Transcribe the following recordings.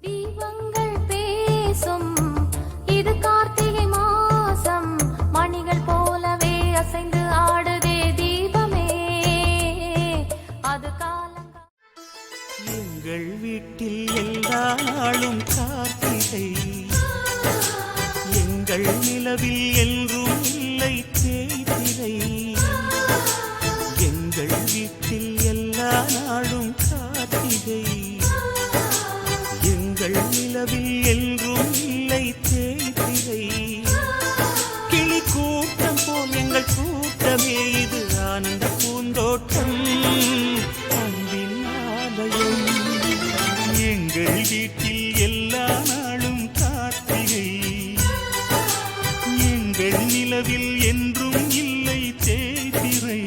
தீபங்கள் பேசும் இது கார்த்திகை மாசம், மணிகள் போலவே அசைந்து ஆடுதே தீபமே அது காலங்க. எங்கள் வீட்டில் எல்லா நாளும் கார்த்திகை, எங்கள் நிலவில் என்றும் இல்லை தேய்திரை. எங்கள் வீட்டில் எல்லா நாளும் கார்த்திகை, எங்கள் நிலவில் என்றும் இல்லை தேய்திரை. கிளி கூட்டம் போல் எங்கள் கூட்டமே இது ஆனந்த பூந்தோட்டம், அன்பின் ஆலயம். எங்கள் வீட்டில் எல்லா நாளும் கார்த்திகை, எங்கள் நிலவில் என்றும் இல்லை தேய்திரை.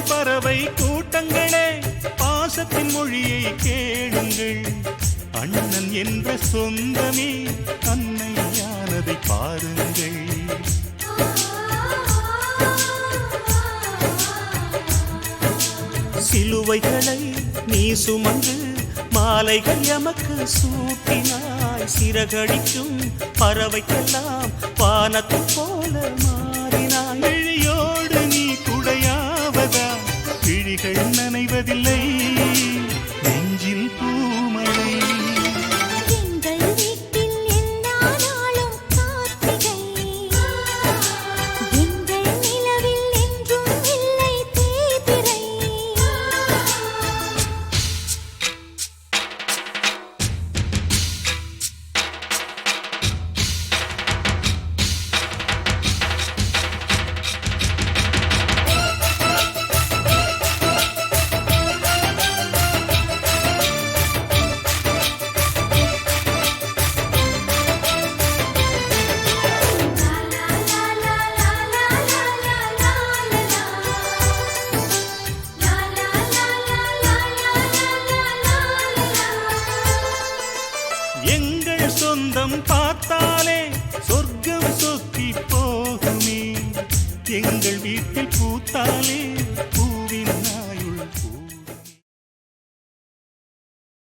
பறவை கூட்டங்களே பாசத்தின் மொழியை கேளுங்கள், அண்ணன் என்ற சொந்தமே அன்னையானதை பாருங்கள். சிலுவைகளை நீ சுமந்து மாலைகள் எமக்கு சூட்டினாய், சிறகடிக்கும் பறவைக்கெல்லாம் வானத்து போல மாறினாய். இழியோடு நீ குடையாவதா, விழிகள் நனைவதில்லை.